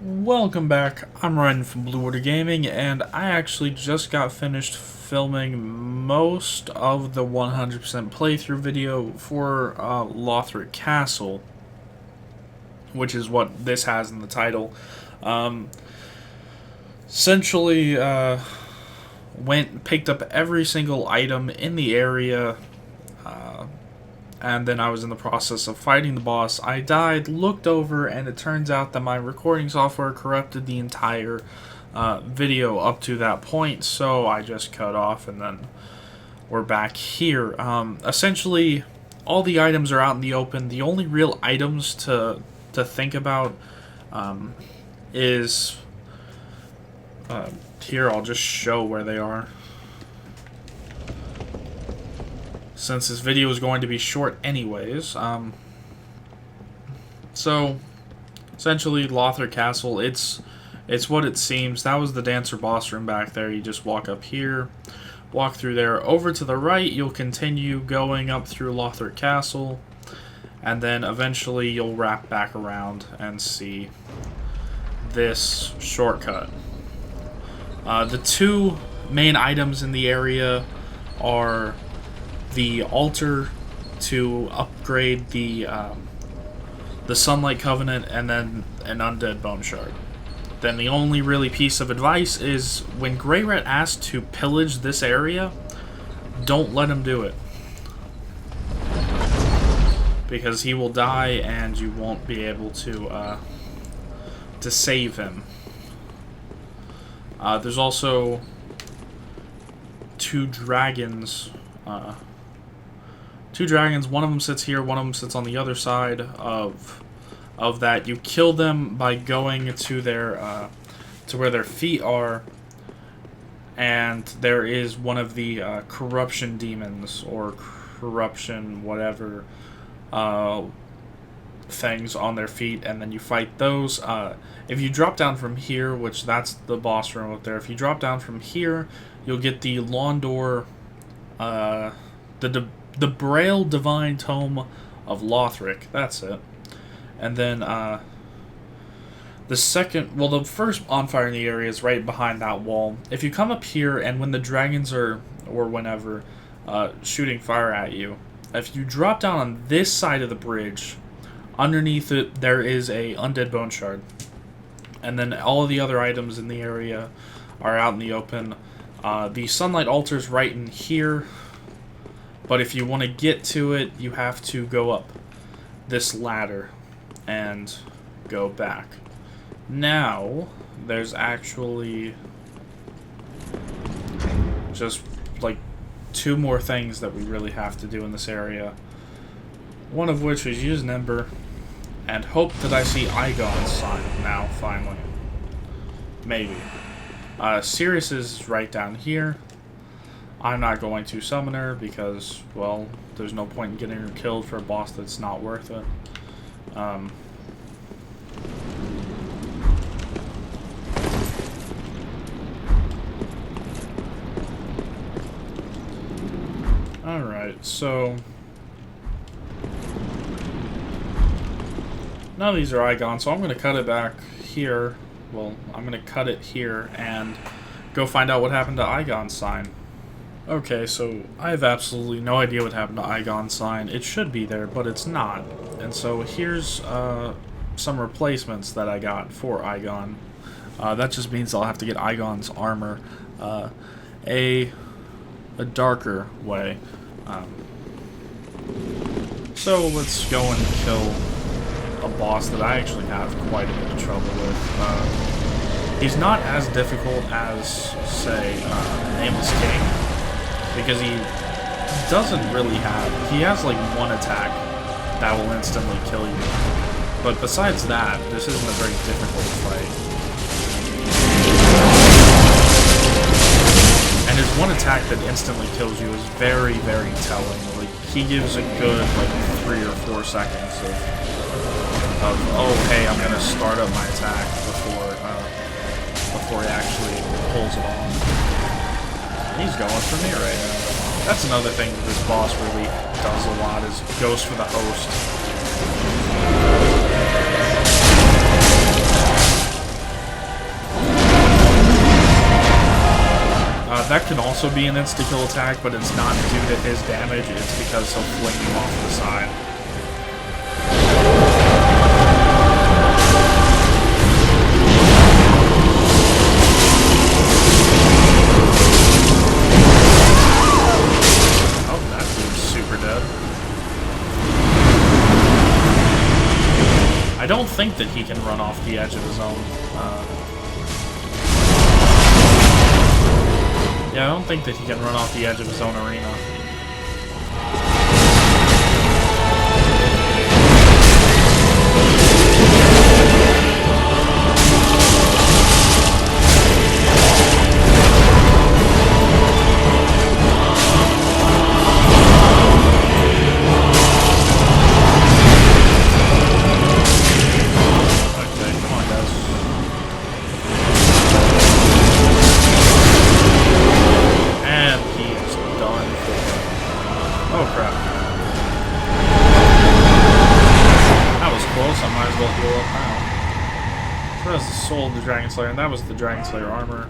Welcome back, I'm Ryan from Blue Water Gaming, and I actually just got finished filming most of the 100% playthrough video for Lothric Castle, which is what this has in the title. Essentially, picked up every single item in the area, and then I was in the process of fighting the boss. I died, looked over, and it turns out that my recording software corrupted the entire video up to that point, so I just cut off, and then we're back here. Essentially, all the items are out in the open. The only real items to think about is... here, I'll just show where they are, since this video is going to be short anyways. So, essentially, Lothric Castle, it's what it seems. That was the dancer boss room back there. You just walk up here, walk through there. Over to the right, you'll continue going up through Lothric Castle, and then eventually you'll wrap back around and see this shortcut. The two main items in the area are the altar to upgrade the Sunlight Covenant, and then an undead bone shard. Then the only really piece of advice is when Grey Rat asks to pillage this area, don't let him do it, because he will die and you won't be able to save him. There's also two dragons. One of them sits here, one of them sits on the other side of that. You kill them by going to their to where their feet are, and there is one of the corruption demons or corruption whatever things on their feet, and then you fight those. If you drop down from here, which that's the boss room up there, if you drop down from here, you'll get the Londor, the Braille Divine Tome of Lothric. That's it. And then the first bonfire in the area is right behind that wall. If you come up here, and when the dragons are, or whenever, shooting fire at you, if you drop down on this side of the bridge, underneath it there is a undead bone shard. And then all of the other items in the area are out in the open. The sunlight altar's right in here, but if you want to get to it, you have to go up this ladder and go back. Now, there's actually just like two more things that we really have to do in this area. One of which is use an Ember and hope that I see Igon's sign now, finally. Maybe. Sirius is right down here. I'm not going to summon her because, well, there's no point in getting her killed for a boss that's not worth it. Alright, so... none of these are Igon, so I'm going to cut it back here. Well, I'm going to cut it here and go find out what happened to Igon's sign. Okay, so I have absolutely no idea what happened to Igon's sign. It should be there, but it's not. And so here's some replacements that I got for Igon. That just means I'll have to get Igon's armor a darker way. So let's go and kill a boss that I actually have quite a bit of trouble with. He's not as difficult as, say, Nameless King, because he doesn't really have... he has like one attack that will instantly kill you. But besides that, this isn't a very difficult fight. And his one attack that instantly kills you is very, very telling. Like, he gives a good, like, 3 or 4 seconds of oh, hey, I'm gonna start up my attack before he actually pulls it off. He's going for me right now. That's another thing that this boss really does a lot, is goes for the host. That can also be an insta-kill attack, but it's not due to his damage, it's because he'll fling you off the side. Oh, that dude's super dead. I don't think that he can run off the edge of his own. Yeah, I don't think that he can run off the edge of his own arena. Soul of the Dragon Slayer, and that was the Dragon Slayer armor.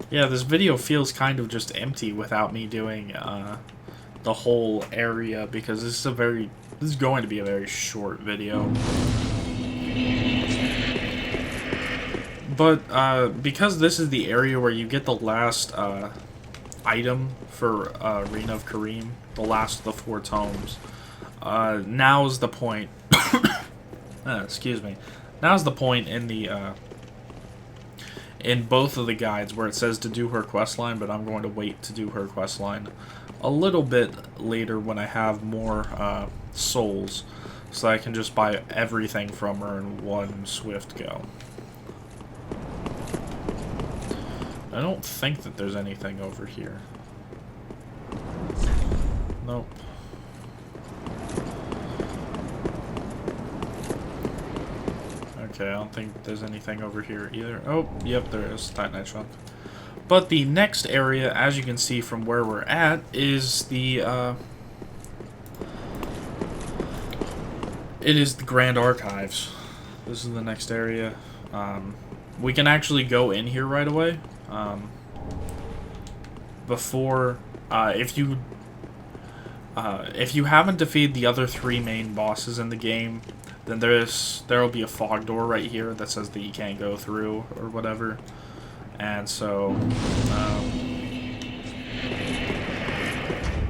Yeah, this video feels kind of just empty without me doing the whole area, because this is going to be a very short video. But because this is the area where you get the last item for Arena of Karim, the last of the 4 tomes, now's the point. Excuse me. Now's the point in the in both of the guides where it says to do her questline, but I'm going to wait to do her questline a little bit later when I have more souls, so I can just buy everything from her in one swift go. I don't think that there's anything over here. Nope. Okay, I don't think there's anything over here either. Oh, yep, there is. Titanite Chunk. But the next area, as you can see from where we're at, is the, it is the Grand Archives. This is the next area. We can actually go in here right away. Before, if you haven't defeated the other 3 main bosses in the game, then there will be a fog door right here that says that you can't go through or whatever. And so,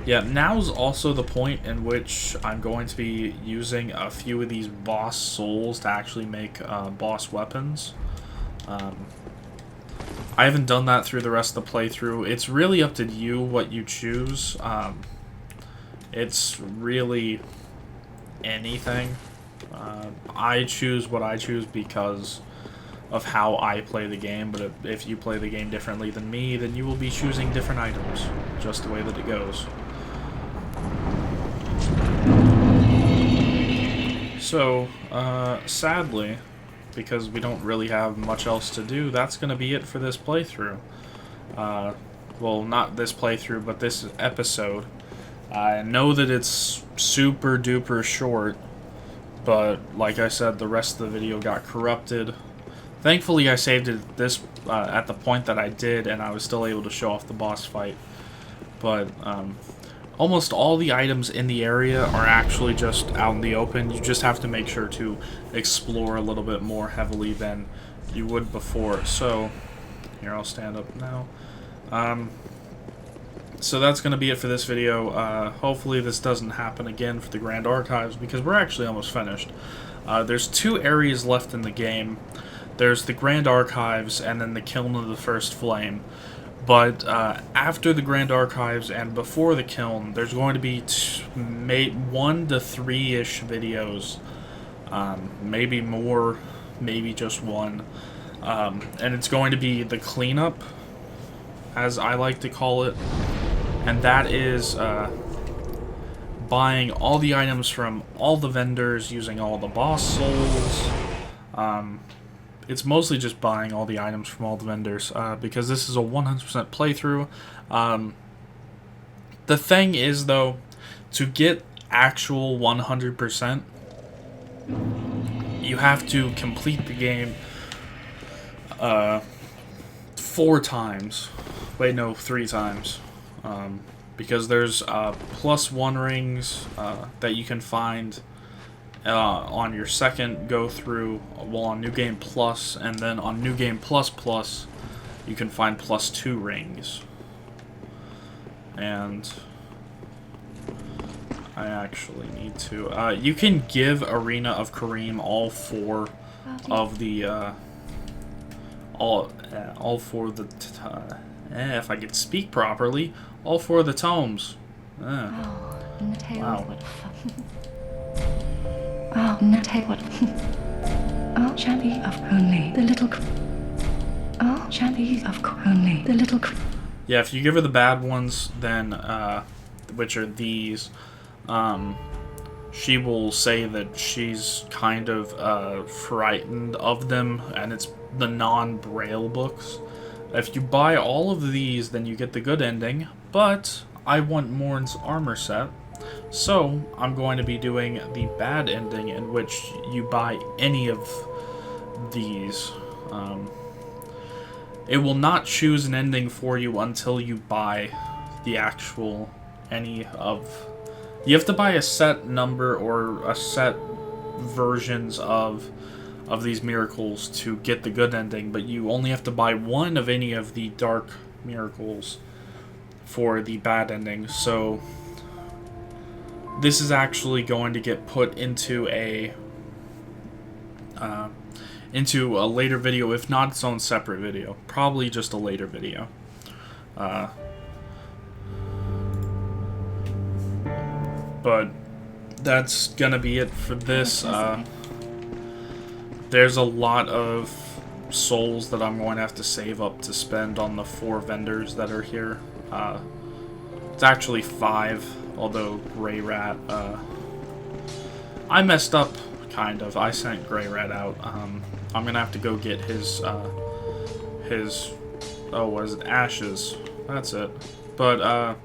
yeah, now's also the point in which I'm going to be using a few of these boss souls to actually make boss weapons. I haven't done that through the rest of the playthrough. It's really up to you what you choose. It's really anything. I choose what I choose because of how I play the game, but if you play the game differently than me, then you will be choosing different items, just the way that it goes. So, sadly, because we don't really have much else to do, that's going to be it for this playthrough. Well, not this playthrough, but this episode. I know that it's super duper short, but like I said, the rest of the video got corrupted. Thankfully, I saved it at the point that I did, and I was still able to show off the boss fight. But almost all the items in the area are actually just out in the open. You just have to make sure to explore a little bit more heavily than you would before. So, here, I'll stand up now. So that's going to be it for this video. Hopefully this doesn't happen again for the Grand Archives, because we're actually almost finished. There's 2 areas left in the game. There's the Grand Archives and then the Kiln of the First Flame. But after the Grand Archives and before the Kiln, there's going to be 1 to 3-ish videos. Maybe more, maybe just 1. And it's going to be the cleanup, as I like to call it. And that is buying all the items from all the vendors, using all the boss souls. It's mostly just buying all the items from all the vendors, because this is a 100% playthrough. The thing is, though, to get actual 100%, you have to complete the game 4 times. Wait, no, 3 times. Because there's +1 rings that you can find on your second go through, well, on New Game Plus, and then on New Game Plus Plus, you can find +2 rings. And I actually need to. You can give Arena of Kareem all 4 of the all 4 of the. If I could speak properly, all 4 of the tomes. Wow. Oh, what? Oh, champion of only the little. Oh, champion of only the little. Yeah, if you give her the bad ones, then which are these, she will say that she's kind of frightened of them, and it's the non-Braille books. If you buy all of these, then you get the good ending, but I want Morn's armor set. So, I'm going to be doing the bad ending, in which you buy any of these. It will not choose an ending for you until you buy the actual any of... You have to buy a set number or a set versions of these miracles to get the good ending, but you only have to buy one of any of the dark miracles for the bad ending. So... this is actually going to get put into a later video, if not its own separate video. Probably just a later video. But that's gonna be it for this. There's a lot of souls that I'm going to have to save up to spend on the 4 vendors that are here. It's actually 5. Although Grey Rat, I messed up, kind of. I sent Grey Rat out. I'm gonna have to go get his, oh, was it Ashes? That's it. But,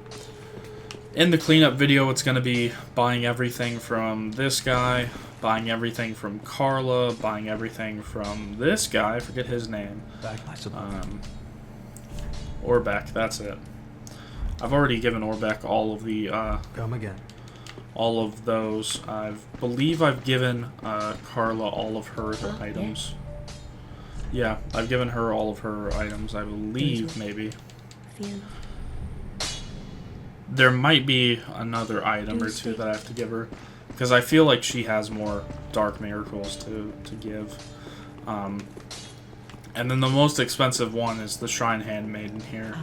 in the cleanup video, it's gonna be buying everything from this guy, buying everything from Carla, buying everything from this guy, I forget his name. Orbeck, that's it. I've already given Orbeck all of the, come again. All of those. I believe I've given Carla all of her items. Yeah, I've given her all of her items, I believe, maybe. There might be another item or 2 that I have to give her, because I feel like she has more dark miracles to give. And then the most expensive one is the Shrine Handmaiden here.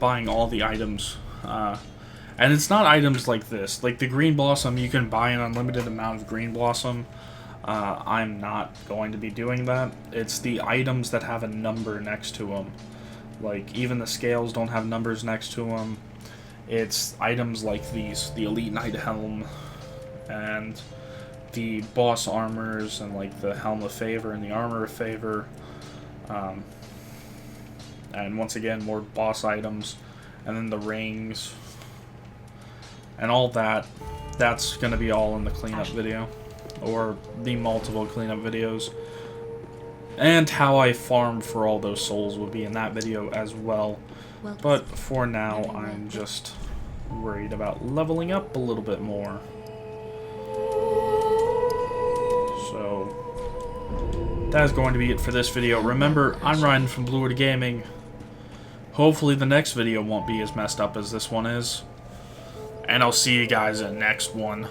Buying all the items. And it's not items like this. Like the Green Blossom, you can buy an unlimited amount of Green Blossom. I'm not going to be doing that. It's the items that have a number next to them. Like, even the scales don't have numbers next to them. It's items like these. The Elite Knight Helm. And the boss armors. And like the Helm of Favor and the Armor of Favor. And once again, more boss items. And then the rings. And all that. That's going to be all in the cleanup video. Or the multiple cleanup videos. And how I farmed for all those souls will be in that video as well. But for now, I'm just worried about leveling up a little bit more. So, that is going to be it for this video. Remember, I'm Ryan from Blue Water Gaming. Hopefully the next video won't be as messed up as this one is. And I'll see you guys in the next one.